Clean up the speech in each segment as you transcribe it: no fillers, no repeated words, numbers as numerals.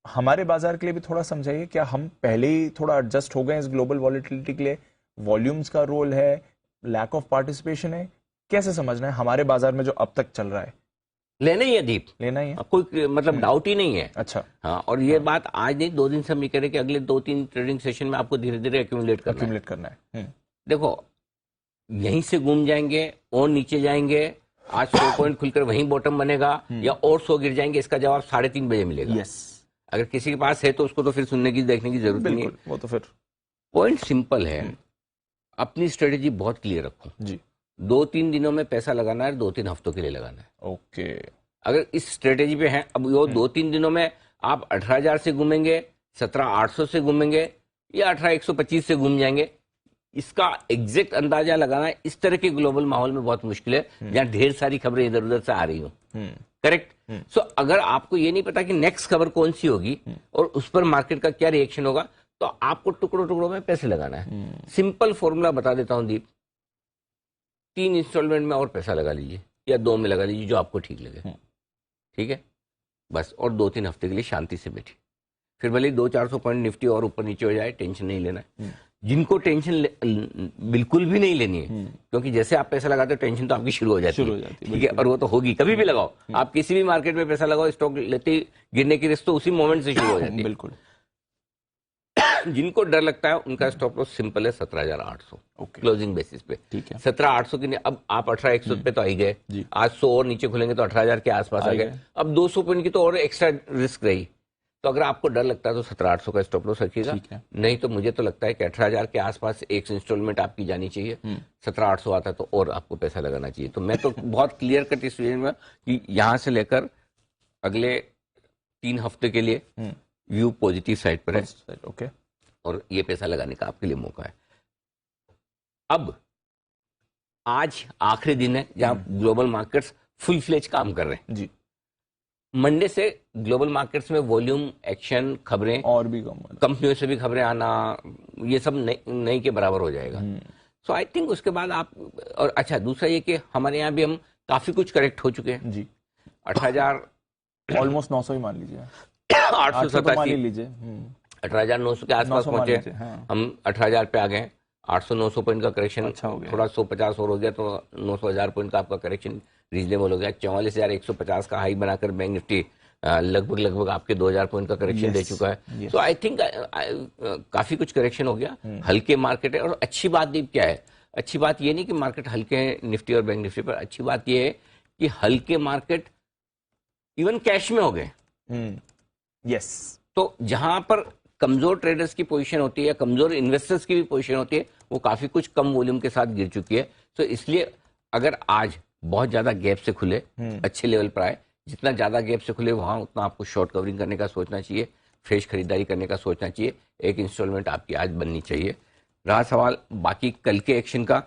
हमारे बाजार के लिए भी थोड़ा समझाइए, क्या हम पहले ही थोड़ा एडजस्ट हो गए इस ग्लोबल वॉलेटिलिटी के लिए? वॉल्यूम्स का रोल है, लैक ऑफ पार्टिसिपेशन है, कैसे समझना है हमारे बाजार में जो अब तक चल रहा है? लेना ही है दीप, लेना ही है। कोई मतलब डाउट ही नहीं है। अच्छा। हाँ, और ये बात आज नहीं 2 दिन से हम ये कह रहे हैं कि अगले 2-3 ट्रेडिंग सेशन में आपको धीरे धीरे एक्यूमुलेट करना है। एक्यूमुलेट करना है। देखो, यहीं से घूम जाएंगे और नीचे जाएंगे, आज 100 पॉइंट खुलकर वहीं बॉटम बनेगा या और 100 गिर जाएंगे, इसका जवाब 3:30 बजे मिलेगा। यस। अगर किसी के पास है तो उसको तो फिर सुनने की देखने की जरूरत नहीं है। बिल्कुल, वो तो फिर पॉइंट सिंपल है, अपनी स्ट्रेटेजी बहुत क्लियर रखो जी। 2-3 दिनों में पैसा लगाना है, 2-3 हफ्तों के लिए लगाना है। ओके। अगर इस स्ट्रेटेजी पे हैं, अब वो 2-3 दिनों में आप 18,000 से घूमेंगे, 17,800 से घूमेंगे या 18,125 से घूम जाएंगे, इसका एग्जैक्ट अंदाजा लगाना इस तरह के ग्लोबल माहौल में बहुत मुश्किल है, जहां ढेर सारी खबरें इधर उधर से आ रही हो। करेक्ट। सो अगर आपको ये नहीं पता कि नेक्स्ट खबर कौन सी होगी और उस पर मार्केट का क्या रिएक्शन होगा, तो आपको टुकड़ों टुकड़ों में पैसे लगाना है। सिंपल फॉर्मूला बता देता हूं दीप, 3 इंस्टॉलमेंट में और पैसा लगा लीजिए या 2 में लगा लीजिए, जो आपको ठीक लगे। ठीक है, बस, और 2-3 हफ्ते के लिए शांति से बैठिए। फिर भले 200-400 पॉइंट निफ्टी और ऊपर नीचे हो जाए, टेंशन नहीं लेना है। जिनको टेंशन बिल्कुल भी नहीं लेनी है, क्योंकि जैसे आप पैसा लगाते हो टेंशन तो आपकी शुरू हो जाती है। ठीक है, और वो तो होगी, कभी भी लगाओ आप, किसी भी मार्केट में पैसा लगाओ, स्टॉक लेते ही गिरने की रिस्क तो उसी मोमेंट से शुरू हो जाती है। बिल्कुल। जिनको डर लगता है उनका स्टॉप लॉस सिंपल है 17,800 क्लोजिंग बेसिस पे। ठीक है। 17,800 की नहीं, अब आप 18,100 पे तो आ ही गए, आज 100 और नीचे खुलेंगे तो 18,000 के आसपास आ गए। अब 200 पॉइंट की तो और एक्स्ट्रा रिस्क रही। तो अगर आपको डर लगता है तो 17,800 का स्टॉप लॉस रखिएगा, नहीं तो मुझे तो लगता है कि 18,000 के आसपास एक इंस्टॉलमेंट आपकी जानी चाहिए। 17,800 आता है तो और आपको पैसा लगाना चाहिए। तो मैं तो बहुत क्लियर कट इस में कि यहां से लेकर अगले 3 हफ्ते के लिए व्यू पॉजिटिव साइड पर है। ओके। और ये पैसा लगाने का आपके लिए मौका है। अब आज आखिरी दिन है जहां ग्लोबल मार्केट्स फुल फ्लेज काम कर रहे हैं जी। मंडे से ग्लोबल मार्केट्स में वॉल्यूम, एक्शन, खबरें और भी कंपनियों से भी खबरें आना, ये सब नई के बराबर हो जाएगा। सो आई थिंक उसके बाद आप, और अच्छा दूसरा ये कि हमारे यहाँ भी हम काफी कुछ करेक्ट हो चुके हैं जी। 18,000 ऑलमोस्ट 900 ही मान लीजिए, 887 लीजिए, 18,900 के आसपास पहुंचे। हम 18,000 पे आ गए। 800-900 पॉइंट का करेक्शन अच्छा हो गया। थोड़ा 150 और हो गया तो 900,000 पॉइंट का आपका करेक्शन रीजनेबल हो गया। 44,150 का हाई बनाकर बैंक निफ्टी लगभग आपके 2,000 पॉइंट का करेक्शन दे चुका है। तो आई थिंक काफी कुछ करेक्शन हो गया। हल्के मार्केट है। और अच्छी बात दीप क्या है, अच्छी बात ये नहीं कि मार्केट हल्के हैं निफ्टी और बैंक निफ्टी पर, अच्छी बात ये है कि हल्के मार्केट इवन कैश में हो गए। यस। तो जहां पर कमजोर ट्रेडर्स की पोजीशन होती है या कमजोर इन्वेस्टर्स की भी पोजीशन होती है, वो काफी कुछ कम वॉल्यूम के साथ गिर चुकी है। तो इसलिए अगर आज बहुत ज्यादा गैप से खुले, अच्छे लेवल पर आए, जितना ज्यादा गैप से खुले वहां उतना आपको शॉर्ट कवरिंग करने का सोचना चाहिए, फ्रेश खरीदारी करने का सोचना चाहिए। एक इंस्टॉलमेंट आपकी आज बननी चाहिए। रहा सवाल बाकी कल के एक्शन का,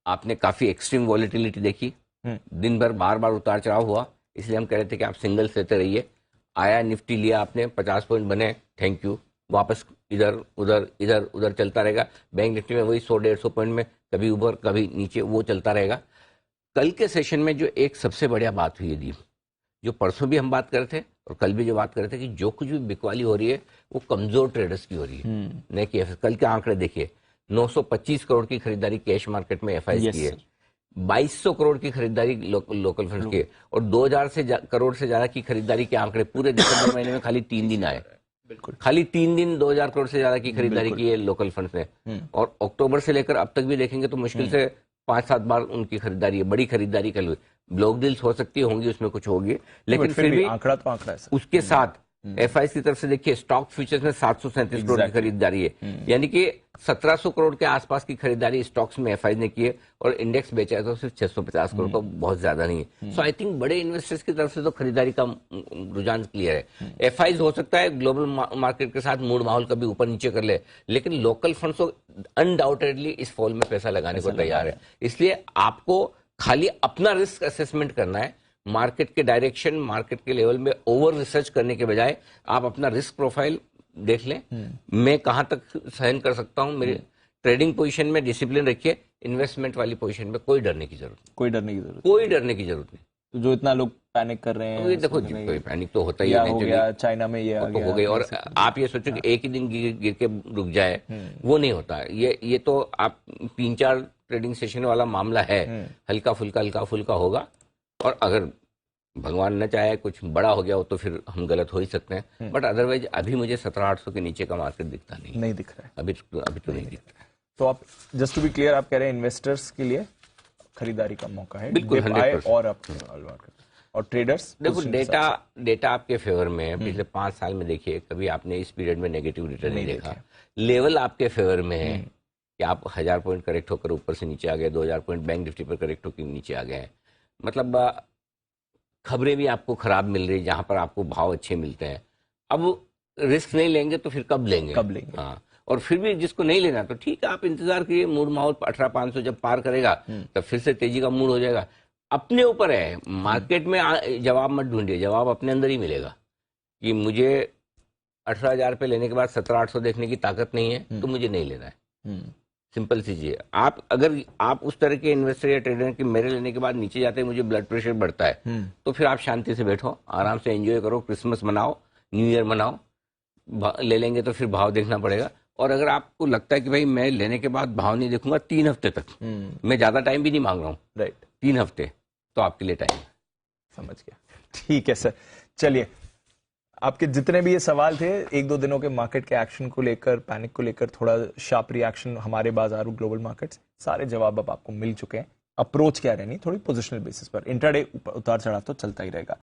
आपने काफी एक्सट्रीम वॉलेटिलिटी देखी, दिन भर बार बार उतार चढ़ाव हुआ, इसलिए हम कह रहे थे कि आप सिंगल्स लेते रहिए। आया निफ्टी लिया आपने, 50 पॉइंट बने, थैंक यू, वापस इधर उधर चलता रहेगा। बैंक निफ्टी में वही 100-150 पॉइंट में कभी ऊपर कभी नीचे, वो चलता रहेगा। कल के सेशन में जो एक सबसे बढ़िया बात हुई है, जो परसों भी हम बात कर रहे थे और कल भी जो बात कर रहे थे, कि जो कुछ भी बिकवाली हो रही है वो कमजोर ट्रेडर्स की हो रही है, नहीं कि कल के आंकड़े देखिए, 925 करोड़ की खरीदारी कैश मार्केट में एफआईज की है, 2200 करोड़ की खरीदारी लोकल फंड्स की, और 2000 करोड़ से ज्यादा की खरीदारी के आंकड़े पूरे दिसंबर महीने में खाली 3 दिन आए। बिल्कुल, खाली 3 दिन 2000 करोड़ से ज्यादा की खरीदारी की है लोकल फंड्स ने। और अक्टूबर से लेकर अब तक भी देखेंगे तो मुश्किल से 5-7 बार उनकी खरीदारी है, बड़ी खरीदारी कल हुई। ब्लॉक डील्स हो सकती होंगी, उसमें कुछ होगी, लेकिन फिर भी आंकड़ा तो आंकड़ा है। उसके साथ एफआईसी की तरफ से देखिए, स्टॉक फ्यूचर्स में 737 करोड़ की खरीदारी है, यानी कि 1700 करोड़ के आसपास की खरीदारी स्टॉक्स में एफआईसी ने की है, और इंडेक्स बेचा है तो सिर्फ 650 करोड़, तो बहुत ज्यादा नहीं है। सो आई थिंक बड़े इन्वेस्टर्स की तरफ से तो खरीदारी का रुझान क्लियर है। एफआईसी हो सकता है ग्लोबल मार्केट के साथ मूड माहौल कभी ऊपर नीचे कर ले, लेकिन लोकल फंड्स तो अनडाउटेडली इस फॉल में पैसा लगाने को तैयार है। इसलिए आपको खाली अपना रिस्क असेसमेंट करना है, मार्केट के डायरेक्शन, मार्केट के लेवल में ओवर रिसर्च करने के बजाय आप अपना रिस्क प्रोफाइल देख लें, मैं कहां तक सहन कर सकता हूं, मेरी ट्रेडिंग पोजीशन में डिसिप्लिन रखिए, इन्वेस्टमेंट वाली पोजीशन में कोई डरने की जरूरत नहीं, कोई डरने की जरूरत कोई डरने की जरूरत नहीं। तो जो इतना लोग पैनिक कर रहे तो ये हैं, देखो सोच रहे हैं, कोई पैनिक तो होता ही या है, हो नहीं गया चाइना में, ये आ तो गया, हो गई। और ऐसे आप ये सोचो कि एक ही दिन गिर के रुक जाए, वो नहीं होता। ये तो आप 3-4 ट्रेडिंग सेशन वाला मामला है, हल्का फुल्का होगा। और अगर भगवान न चाहे कुछ बड़ा हो गया हो तो फिर हम गलत हो ही सकते हैं। बट अदरवाइज अभी मुझे 1700 के नीचे का मार्केट दिखता नहीं दिख रहा है अभी तो नहीं दिख रहा है। तो आप जस्ट टू बी क्लियर, आप कह रहे हैं इन्वेस्टर्स के लिए खरीदारी का मौका है, बिल्कुल, dip आए 100%। और ट्रेडर्स देखो डेटा आपके फेवर में है। पिछले 5 साल में देखिए कभी आपने इस पीरियड में नेगेटिव रिटर्न नहीं देखा। लेवल आपके फेवर में है कि आप 1000 पॉइंट करेक्ट होकर ऊपर से नीचे आ गए, 2000 पॉइंट बैंक निफ्टी पर करेक्ट होकर नीचे आ गए। मतलब खबरें भी आपको खराब मिल रही, जहां पर आपको भाव अच्छे मिलते हैं। अब रिस्क नहीं लेंगे तो फिर कब लेंगे? हाँ, और फिर भी जिसको नहीं लेना तो ठीक है, आप इंतजार करिए। मूड माहौल 18,500 जब पार करेगा तब फिर से तेजी का मूड हो जाएगा। अपने ऊपर है, मार्केट में जवाब मत ढूंढिए, जवाब अपने अंदर ही मिलेगा कि मुझे 18,000 पे लेने के बाद 17,800 देखने की ताकत नहीं है तो मुझे नहीं लेना है। सिंपल सी चीज है। अगर आप उस तरह के इन्वेस्टर या ट्रेडर की मेरे लेने के बाद नीचे जाते हैं मुझे ब्लड प्रेशर बढ़ता है, तो फिर आप शांति से बैठो, आराम से एंजॉय करो, क्रिसमस मनाओ, न्यू ईयर मनाओ। ले लेंगे तो फिर भाव देखना पड़ेगा। और अगर आपको लगता है कि भाई मैं लेने के बाद भाव नहीं देखूंगा 3 हफ्ते तक, मैं ज्यादा टाइम भी नहीं मांग रहा हूँ, राइट, 3 हफ्ते, तो आपके लिए टाइम है। समझ गया, ठीक है सर। चलिए, आपके जितने भी ये सवाल थे 1-2 दिनों के मार्केट के एक्शन को लेकर, पैनिक को लेकर, थोड़ा शार्प रिएक्शन हमारे बाजार और ग्लोबल मार्केट्स, सारे जवाब अब आपको मिल चुके हैं। अप्रोच क्या रहनी, थोड़ी पोजिशनल बेसिस पर, इंट्राडे उतार चढ़ाव तो चलता ही रहेगा।